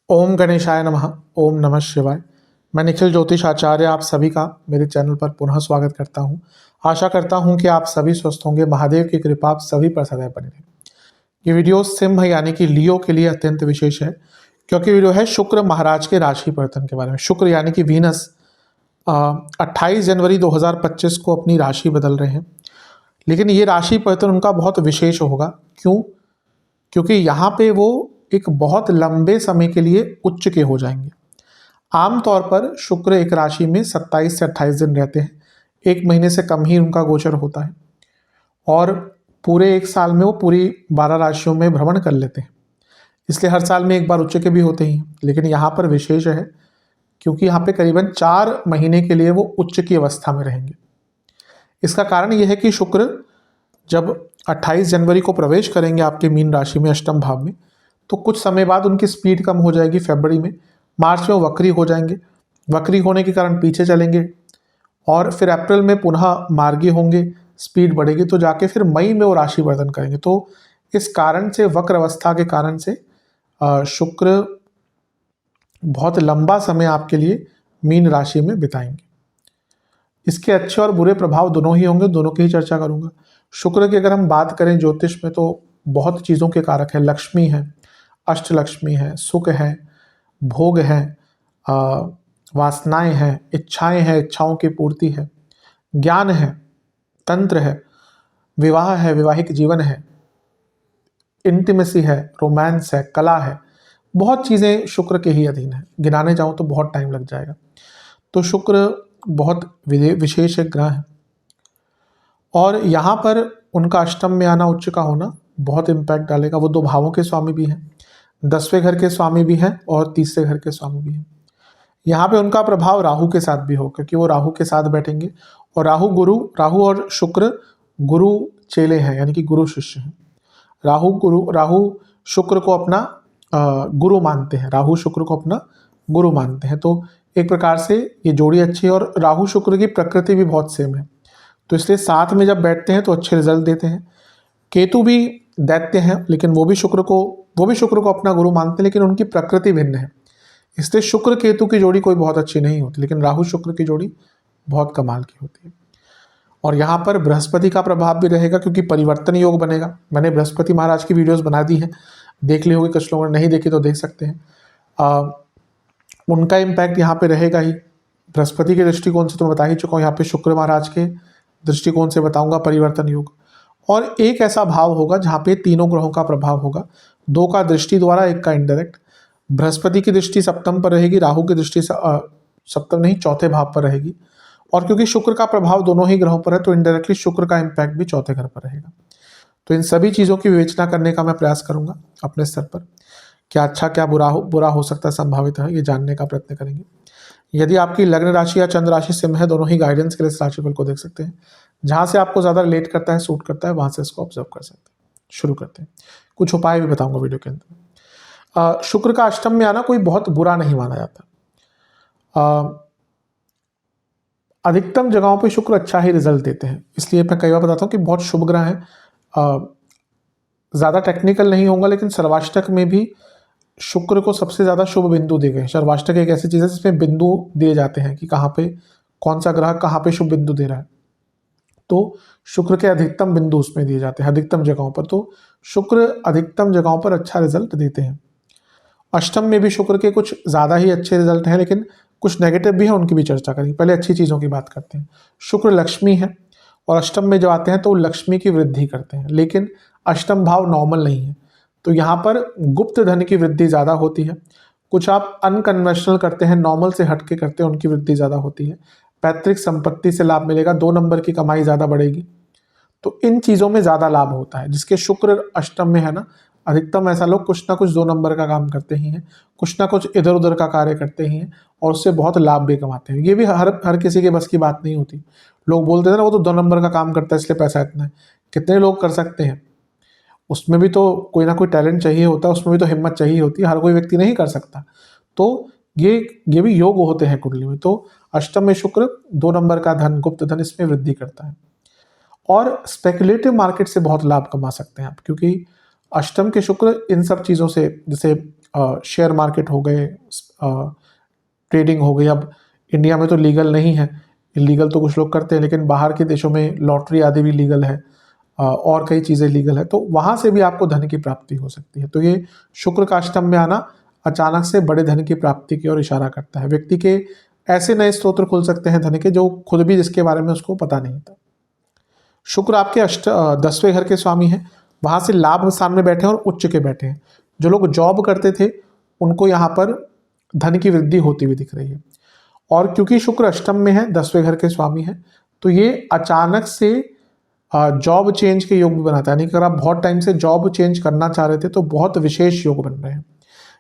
ओम गणेशाय नमः। ओम नमः शिवाय। मैं निखिल ज्योतिष आचार्य आप सभी का मेरे चैनल पर पुनः स्वागत करता हूं। आशा करता हूं कि आप सभी स्वस्थ होंगे। महादेव की कृपा आप सभी पर सदैव बनी रहे। ये वीडियो सिंह यानी कि लियो के लिए अत्यंत विशेष है, क्योंकि वीडियो है शुक्र महाराज के राशि परिवर्तन के बारे में। शुक्र यानी कि वीनस 28 जनवरी 2025 को अपनी राशि बदल रहे हैं, लेकिन ये राशि परिवर्तन उनका बहुत विशेष होगा। क्यों? क्योंकि यहाँ पे वो एक बहुत लंबे समय के लिए उच्च के हो जाएंगे। आमतौर पर शुक्र एक राशि में 27 से 28 दिन रहते हैं, एक महीने से कम ही उनका गोचर होता है, और पूरे एक साल में वो पूरी 12 राशियों में भ्रमण कर लेते हैं। इसलिए हर साल में एक बार उच्च के भी होते ही, लेकिन यहाँ पर विशेष है क्योंकि यहाँ पे करीबन 4 महीने के लिए वो उच्च की अवस्था में रहेंगे। इसका कारण यह है कि शुक्र जब 28 जनवरी को प्रवेश करेंगे आपके मीन राशि में अष्टम भाव में, तो कुछ समय बाद उनकी स्पीड कम हो जाएगी। फरवरी में, मार्च में वक्री हो जाएंगे। वक्री होने के कारण पीछे चलेंगे, और फिर अप्रैल में पुनः मार्गी होंगे, स्पीड बढ़ेगी, तो जाके फिर मई में वो राशि वर्धन करेंगे। तो इस कारण से, वक्र अवस्था के कारण से शुक्र बहुत लंबा समय आपके लिए मीन राशि में बिताएंगे। इसके अच्छे और बुरे प्रभाव दोनों ही होंगे, दोनों की ही चर्चा करूंगा। शुक्र की अगर हम बात करें ज्योतिष में, तो बहुत चीज़ों के कारक है। लक्ष्मी है, अष्टलक्ष्मी है, सुख है, भोग है, वासनाएं हैं, इच्छाएं हैं, इच्छाओं की पूर्ति है, ज्ञान है, तंत्र है, विवाह है, वैवाहिक जीवन है, इंटीमेसी है, रोमांस है, कला है। बहुत चीज़ें शुक्र के ही अधीन है। गिनाने जाऊं तो बहुत टाइम लग जाएगा। तो शुक्र बहुत विशेष एक ग्रह है, और यहाँ पर उनका अष्टम में आना, उच्च का होना बहुत इम्पैक्ट डालेगा। वो 2 भावों के स्वामी भी हैं, 10वें घर के स्वामी भी हैं, और 30वें घर के स्वामी भी हैं। यहाँ पे उनका प्रभाव राहु के साथ भी हो, क्योंकि वो राहु के साथ बैठेंगे, और राहु और शुक्र गुरु चेले हैं, यानी कि गुरु शिष्य हैं। राहु शुक्र को अपना गुरु मानते हैं। राहु शुक्र को अपना गुरु मानते हैं। तो एक प्रकार से ये जोड़ी अच्छी है, और राहु शुक्र की प्रकृति भी बहुत सेम है, तो इसलिए साथ में जब बैठते हैं तो अच्छे रिजल्ट देते हैं। केतु भी दैत्य हैं, लेकिन वो भी शुक्र को अपना गुरु मानते हैं, लेकिन उनकी प्रकृति भिन्न है। इसलिए शुक्र केतु की जोड़ी कोई बहुत अच्छी नहीं होती, लेकिन राहु शुक्र की जोड़ी बहुत कमाल की होती है। और यहाँ पर बृहस्पति का प्रभाव भी रहेगा, क्योंकि परिवर्तन योग बनेगा। मैंने बृहस्पति महाराज की वीडियोस बना दी हैं, देख ली होगी। कुछ लोगों ने नहीं देखी तो देख सकते हैं। उनका इम्पैक्ट यहाँ पे रहेगा ही। बृहस्पति के दृष्टिकोण से तो मैं बता ही चुका हूँ, यहाँ पे शुक्र महाराज के दृष्टिकोण से बताऊंगा परिवर्तन योग। और एक ऐसा भाव होगा जहाँ पे तीनों ग्रहों का प्रभाव होगा, 2 का दृष्टि द्वारा, 1 का इनडायरेक्ट। बृहस्पति की दृष्टि सप्तम पर रहेगी, राहु की दृष्टि सप्तम नहीं, चौथे भाव पर रहेगी। और क्योंकि शुक्र का प्रभाव दोनों ही ग्रहों पर है, तो इनडायरेक्टली शुक्र का इम्पैक्ट भी चौथे घर पर रहेगा। तो इन सभी चीज़ों की विवेचना करने का मैं प्रयास करूंगा अपने स्तर पर। क्या अच्छा क्या बुरा हो सकता है, संभावित है, ये जानने का प्रयत्न करेंगे। यदि आपकी लग्न राशि या चंद्र राशि सिंह है, दोनों ही गाइडेंस के लिए इस राशिफल को देख सकते हैं। जहाँ से आपको ज़्यादा रिलेट करता है, सूट करता है, वहाँ से इसको ऑब्जर्व कर सकते हैं। शुरू करते हैं। कुछ उपाय भी बताऊंगा वीडियो के अंदर। शुक्र का अष्टम में आना कोई बहुत बुरा नहीं माना जाता। अधिकतम जगहों पे शुक्र अच्छा ही रिजल्ट देते हैं, इसलिए मैं कई बार बताता हूँ कि बहुत शुभ ग्रह है। ज़्यादा टेक्निकल नहीं होगा, लेकिन सर्वाष्टक में भी शुक्र को सबसे ज़्यादा शुभ बिंदु दिए गए। सर्वाष्टक एक ऐसी चीज़ है जिसमें बिंदु दिए जाते हैं कि कहाँ पे कौन सा ग्रह कहाँ पे शुभ बिंदु दे रहा है। तो शुक्र के अधिकतम बिंदु उसमें दिए जाते हैं, अधिकतम जगहों पर। तो शुक्र अधिकतम जगहों पर अच्छा रिजल्ट देते हैं। अष्टम में भी शुक्र के कुछ ज़्यादा ही अच्छे रिजल्ट हैं, लेकिन कुछ नेगेटिव भी है, उनकी भी चर्चा करेंगे। पहले अच्छी चीज़ों की बात करते हैं। शुक्र लक्ष्मी है, और अष्टम में जब आते हैं तो लक्ष्मी की वृद्धि करते हैं, लेकिन अष्टम भाव नॉर्मल नहीं है, तो यहाँ पर गुप्त धन की वृद्धि ज़्यादा होती है। कुछ आप अनकन्वेंशनल करते हैं, नॉर्मल से हटके करते हैं, उनकी वृद्धि ज़्यादा होती है। पैतृक संपत्ति से लाभ मिलेगा, 2 नंबर की कमाई ज़्यादा बढ़ेगी। तो इन चीज़ों में ज़्यादा लाभ होता है। जिसके शुक्र अष्टम में है ना, अधिकतम ऐसा लोग कुछ ना कुछ 2 नंबर का काम करते ही हैं, कुछ ना कुछ इधर उधर का कार्य करते ही हैं, और उससे बहुत लाभ भी कमाते हैं। ये भी हर किसी के बस की बात नहीं होती। लोग बोलते हैं ना, वो तो 2 नंबर का काम करता है इसलिए पैसा इतना है। कितने लोग कर सकते हैं? उसमें भी तो कोई ना कोई टैलेंट चाहिए होता है, उसमें भी तो हिम्मत चाहिए होती है, हर कोई व्यक्ति नहीं कर सकता। तो ये भी योग होते हैं कुंडली में। तो अष्टम में शुक्र 2 नंबर का धन, गुप्त धन, इसमें वृद्धि करता है। और स्पेकुलेटिव मार्केट से बहुत लाभ कमा सकते हैं आप, क्योंकि अष्टम के शुक्र इन सब चीज़ों से, जैसे शेयर मार्केट हो गए, ट्रेडिंग हो गई। अब इंडिया में तो लीगल नहीं है, इलीगल तो कुछ लोग करते हैं, लेकिन बाहर के देशों में लॉटरी आदि भी लीगल है, और कई चीज़ें लीगल है, तो वहाँ से भी आपको धन की प्राप्ति हो सकती है। तो ये शुक्र का अष्टम में आना अचानक से बड़े धन की प्राप्ति की ओर इशारा करता है। व्यक्ति के ऐसे नए स्रोत खुल सकते हैं धन के जो खुद भी जिसके बारे में उसको पता नहीं था। शुक्र आपके 10वें घर के स्वामी हैं, वहाँ से लाभ स्थान में बैठे हैं और उच्च के बैठे हैं। जो लोग जॉब करते थे उनको यहाँ पर धन की वृद्धि होती हुई दिख रही है। और क्योंकि शुक्र अष्टम में है, 10वें घर के स्वामी हैं, तो ये अचानक से जॉब चेंज के योग भी बनाता है। यानी कि अगर आप बहुत टाइम से जॉब चेंज करना चाह रहे थे तो बहुत विशेष योग बन रहे हैं।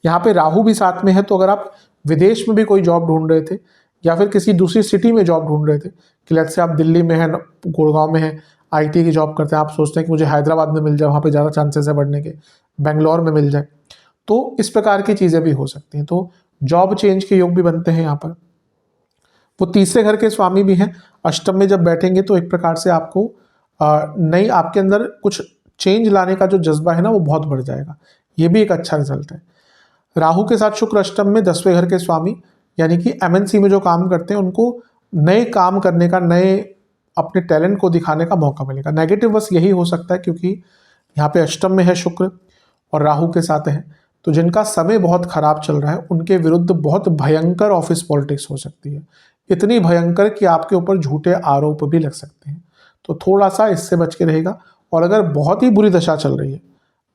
यहाँ पे राहु भी साथ में है, तो अगर आप विदेश में भी कोई जॉब ढूंढ रहे थे या फिर किसी दूसरी सिटी में जॉब ढूंढ रहे थे, कि लेट्स से आप दिल्ली में हैं, गुड़गांव में हैं, आईटी की जॉब करते हैं, आप सोचते हैं कि मुझे हैदराबाद में मिल जाए, वहाँ पे ज़्यादा चांसेस है बढ़ने के, बेंगलोर में मिल जाए, तो इस प्रकार की चीज़ें भी हो सकती हैं। तो जॉब चेंज के योग भी बनते हैं यहाँ पर। वो तीसरे घर के स्वामी भी हैं, अष्टम में जब बैठेंगे तो एक प्रकार से आपको नई, आपके अंदर कुछ चेंज लाने का जो जज्बा है ना वो बहुत बढ़ जाएगा। ये भी एक अच्छा रिजल्ट है। राहु के साथ शुक्र अष्टम में 10वें घर के स्वामी, यानी कि एमएनसी में जो काम करते हैं उनको नए काम करने का, नए अपने टैलेंट को दिखाने का मौका मिलेगा। नेगेटिव बस यही हो सकता है क्योंकि यहाँ पे अष्टम में है शुक्र और राहु के साथ है, तो जिनका समय बहुत खराब चल रहा है उनके विरुद्ध बहुत भयंकर ऑफिस पॉलिटिक्स हो सकती है, इतनी भयंकर कि आपके ऊपर झूठे आरोप भी लग सकते हैं। तो थोड़ा सा इससे बच के रहेगा। और अगर बहुत ही बुरी दशा चल रही है,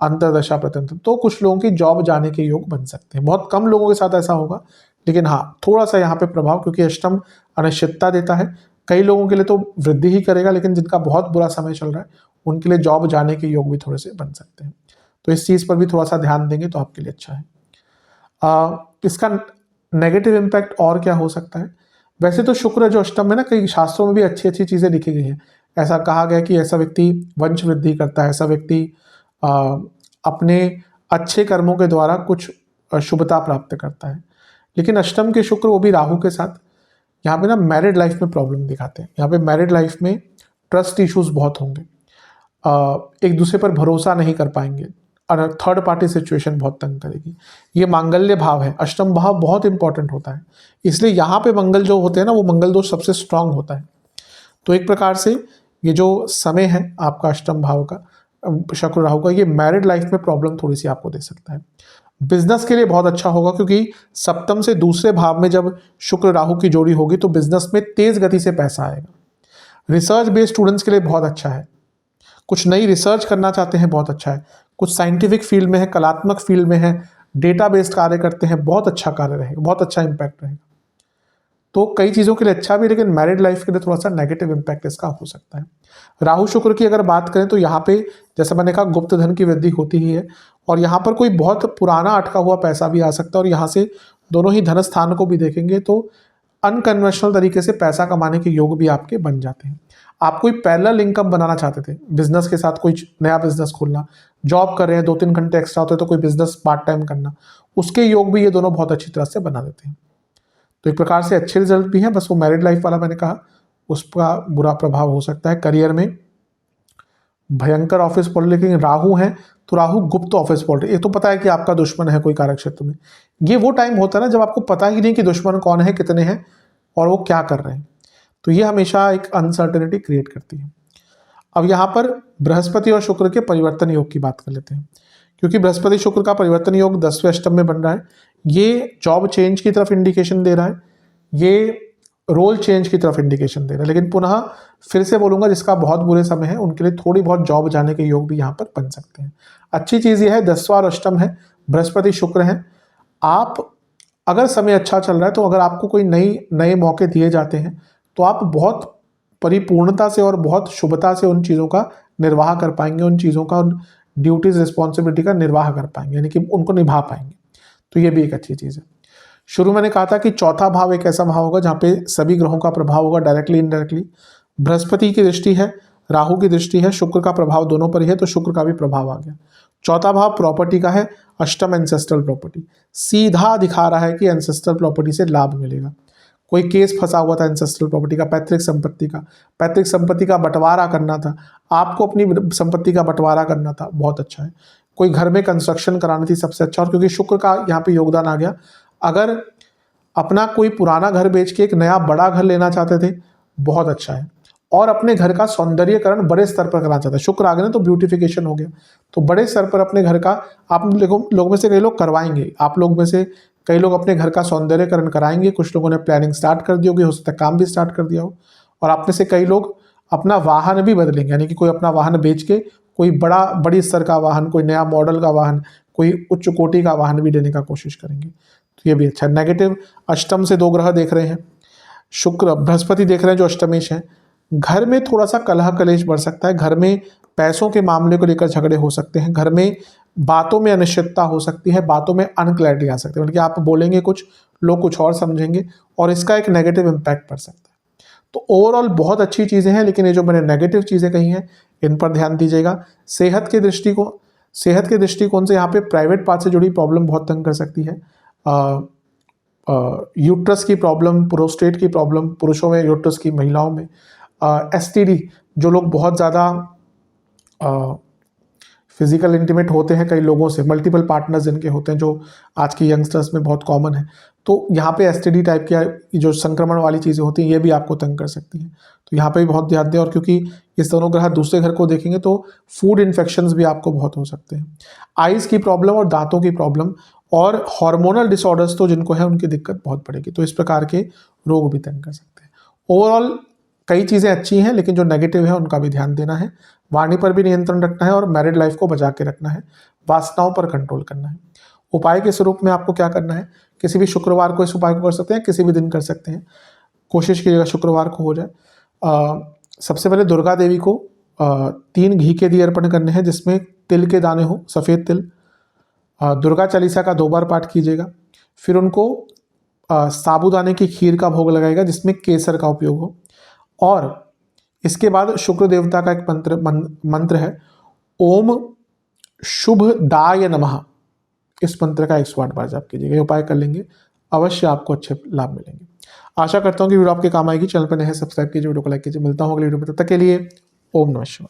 अंतरदशा प्रतंत्र, तो कुछ लोगों की जॉब जाने के योग बन सकते हैं। बहुत कम लोगों के साथ ऐसा होगा, लेकिन हाँ थोड़ा सा यहाँ पे प्रभाव, क्योंकि अष्टम अनिश्चितता देता है। कई लोगों के लिए तो वृद्धि ही करेगा, लेकिन जिनका बहुत बुरा समय चल रहा है उनके लिए जॉब जाने के योग भी थोड़े से बन सकते हैं। तो इस चीज़ पर भी थोड़ा सा ध्यान देंगे तो आपके लिए अच्छा है। इसका नेगेटिव इम्पैक्ट और क्या हो सकता है? वैसे तो शुक्र जो अष्टम में ना, कई शास्त्रों में भी अच्छी अच्छी चीज़ें लिखी गई हैं। ऐसा कहा गया कि ऐसा व्यक्ति वंश वृद्धि करता है, ऐसा व्यक्ति अपने अच्छे कर्मों के द्वारा कुछ शुभता प्राप्त करता है। लेकिन अष्टम के शुक्र, वो भी राहु के साथ, यहाँ पे ना मैरिड लाइफ में प्रॉब्लम दिखाते हैं। यहाँ पे मैरिड लाइफ में ट्रस्ट इश्यूज बहुत होंगे, एक दूसरे पर भरोसा नहीं कर पाएंगे, और थर्ड पार्टी सिचुएशन बहुत तंग करेगी। ये मांगल्य भाव है, अष्टम भाव बहुत इंपॉर्टेंट होता है, इसलिए यहाँ पे मंगल जो होते हैं ना, वो मंगल दोष सबसे स्ट्रांग होता है। तो एक प्रकार से ये जो समय है आपका अष्टम भाव का, शुक्र राहु का, ये मैरिड लाइफ में प्रॉब्लम थोड़ी सी आपको दे सकता है। बिजनेस के लिए बहुत अच्छा होगा, क्योंकि सप्तम से दूसरे भाव में जब शुक्र राहु की जोड़ी होगी तो बिजनेस में तेज गति से पैसा आएगा। रिसर्च बेस्ड स्टूडेंट्स के लिए बहुत अच्छा है, कुछ नई रिसर्च करना चाहते हैं बहुत अच्छा है, कुछ साइंटिफिक फील्ड में है, कलात्मक फील्ड में है, डेटा बेस्ड कार्य करते हैं, बहुत अच्छा कार्य रहेगा, बहुत अच्छा इंपैक्ट रहेगा। तो कई चीज़ों के लिए अच्छा भी, लेकिन मैरिड लाइफ के लिए थोड़ा सा नेगेटिव इंपैक्ट इसका हो सकता है। राहु शुक्र की अगर बात करें तो यहाँ पे जैसे मैंने कहा गुप्त धन की वृद्धि होती ही है, और यहाँ पर कोई बहुत पुराना अटका हुआ पैसा भी आ सकता है, और यहाँ से दोनों ही धन स्थान को भी देखेंगे तो अनकन्वेंशनल तरीके से पैसा कमाने के योग भी आपके बन जाते हैं। आप कोई पैरेलल इनकम बनाना चाहते थे, बिजनेस के साथ कोई नया बिजनेस खोलना, जॉब कर रहे हैं, 2-3 घंटे एक्स्ट्रा होते हैं तो कोई बिजनेस पार्ट टाइम करना, उसके योग भी ये दोनों बहुत अच्छी तरह से बना देते हैं। तो एक प्रकार से अच्छे रिजल्ट भी हैं, बस वो मैरिड लाइफ वाला मैंने कहा उसका बुरा प्रभाव हो सकता है। करियर में भयंकर ऑफिस पॉलिटिक्स, लेकिन राहु है तो राहु गुप्त ऑफिस पॉलिटिक्स, ये तो पता है कि आपका दुश्मन है कोई कार्य क्षेत्र में। ये वो टाइम होता है ना जब आपको पता ही नहीं कि दुश्मन कौन है, कितने हैं और वो क्या कर रहे हैं, तो ये हमेशा एक अनसर्टेनिटी क्रिएट करती है। अब यहाँ पर बृहस्पति और शुक्र के परिवर्तन योग की बात कर लेते हैं, क्योंकि बृहस्पति शुक्र का परिवर्तन योग 10वें अष्टम में बन रहा है। ये जॉब चेंज की तरफ इंडिकेशन दे रहा है, ये रोल चेंज की तरफ इंडिकेशन दे रहा है। लेकिन पुनः फिर से बोलूंगा, जिसका बहुत बुरे समय है उनके लिए थोड़ी बहुत जॉब जाने के योग भी यहाँ पर बन सकते हैं। अच्छी चीज़ यह है 10वां और अष्टम है, बृहस्पति शुक्र हैं। आप अगर समय अच्छा चल रहा है तो अगर आपको कोई नए मौके दिए जाते हैं तो आप बहुत परिपूर्णता से और बहुत शुभता से उन चीज़ों का निर्वाह कर पाएंगे, उन चीज़ों का, उन ड्यूटीज रिस्पॉन्सिबिलिटी का निर्वाह कर पाएंगे, यानी कि उनको निभा पाएंगे। तो ये भी एक अच्छी चीज़ है। शुरू मैंने कहा था कि चौथा भाव एक ऐसा भाव होगा जहाँ पे सभी ग्रहों का प्रभाव होगा, डायरेक्टली इनडायरेक्टली। बृहस्पति की दृष्टि है, राहु की दृष्टि है, शुक्र का प्रभाव दोनों पर ही है, तो शुक्र का भी प्रभाव आ गया। चौथा भाव प्रॉपर्टी का है, अष्टम एंसेस्ट्रल प्रॉपर्टी, सीधा दिखा रहा है कि एंसेस्ट्रल प्रॉपर्टी से लाभ मिलेगा। कोई केस फंसा हुआ था एंसेस्ट्रल प्रॉपर्टी का, पैतृक संपत्ति का बंटवारा करना था, आपको अपनी संपत्ति का बंटवारा करना था, बहुत अच्छा है। कोई घर में कंस्ट्रक्शन करानी थी सबसे अच्छा, और क्योंकि शुक्र का यहाँ पे योगदान आ गया, अगर अपना कोई पुराना घर बेच के एक नया बड़ा घर लेना चाहते थे, बहुत अच्छा है। और अपने घर का सौंदर्यकरण बड़े स्तर पर कराना चाहते हैं, शुक्र आ गया ना तो ब्यूटिफिकेशन हो गया, तो बड़े स्तर पर अपने घर का आप लोगों में से कई लोग करवाएंगे, आप लोग में से कई लोग अपने घर का सौंदर्यकरण कराएंगे, कुछ लोगों ने प्लानिंग स्टार्ट कर दी होगी, हो सकता है काम भी स्टार्ट कर दिया हो, और आप में से कई लोग अपना वाहन भी बदलेंगे, यानी कि कोई अपना वाहन बेच के कोई बड़ी स्तर का वाहन, कोई नया मॉडल का वाहन, कोई उच्च कोटि का वाहन भी लेने का कोशिश करेंगे, तो ये भी अच्छा है। नेगेटिव, अष्टम से 2 ग्रह देख रहे हैं, शुक्र बृहस्पति देख रहे हैं जो अष्टमेश है। घर में थोड़ा सा कलह कलेश बढ़ सकता है, घर में पैसों के मामले को लेकर झगड़े हो सकते हैं, घर में बातों में अनिश्चितता हो सकती है, बातों में अनक्लैरिटी आ सकती है, मतलब कि आप बोलेंगे कुछ, लोग कुछ और समझेंगे, और इसका एक नेगेटिव इम्पैक्ट पड़ सकता है। तो ओवरऑल बहुत अच्छी चीज़ें हैं, लेकिन ये जो मैंने नेगेटिव चीज़ें कही हैं इन पर ध्यान दीजिएगा। सेहत के दृष्टिकोण से यहाँ पे प्राइवेट पार्ट से जुड़ी प्रॉब्लम बहुत तंग कर सकती है। यूट्रस की प्रॉब्लम, प्रोस्टेट की प्रॉब्लम पुरुषों में, यूट्रस की महिलाओं में, एसटीडी, जो लोग बहुत ज़्यादा फिजिकल इंटीमेट होते हैं कई लोगों से, मल्टीपल पार्टनर्स जिनके होते हैं, जो आज के यंगस्टर्स में बहुत कॉमन है, तो यहाँ पे एसटीडी टाइप की जो संक्रमण वाली चीज़ें होती हैं ये भी आपको तंग कर सकती हैं, तो यहाँ पे भी बहुत ध्यान दें। और क्योंकि इस दोनों ग्रह दूसरे घर को देखेंगे तो फूड इन्फेक्शंस भी आपको बहुत हो सकते हैं, आइज़ की प्रॉब्लम और दांतों की प्रॉब्लम, और हार्मोनल डिसऑर्डर्स तो जिनको है उनकी दिक्कत बहुत बढ़ेगी, तो इस प्रकार के रोग भी तंग कर सकते हैं। ओवरऑल कई चीज़ें अच्छी हैं, लेकिन जो नेगेटिव है उनका भी ध्यान देना है, वाणी पर भी नियंत्रण रखना है, और मैरिड लाइफ को बचा के रखना है, वासनाओं पर कंट्रोल करना है। उपाय के स्वरूप में आपको क्या करना है, किसी भी शुक्रवार को इस उपाय को कर सकते हैं, किसी भी दिन कर सकते हैं, कोशिश कीजिएगा शुक्रवार को हो जाए। सबसे पहले दुर्गा देवी को 3 घी के दिए अर्पण करने हैं, जिसमें तिल के दाने हो, सफ़ेद तिल। दुर्गा चालीसा का 2 बार पाठ कीजिएगा, फिर उनको साबूदाने की खीर का भोग लगाएगा जिसमें केसर का उपयोग हो, और इसके बाद शुक्र देवता का एक मंत्र है, ओम शुभ दाय नमः, इस मंत्र का 108 बार जाप कीजिएगा। ये उपाय कर लेंगे, अवश्य आपको अच्छे लाभ मिलेंगे। आशा करता हूँ कि वीडियो आपके काम आएगी। चैनल पर नए हैं सब्सक्राइब कीजिए, वीडियो को लाइक कीजिए। मिलता हूँ अगले वीडियो में, तब तक के लिए ओम नमः शिवाय।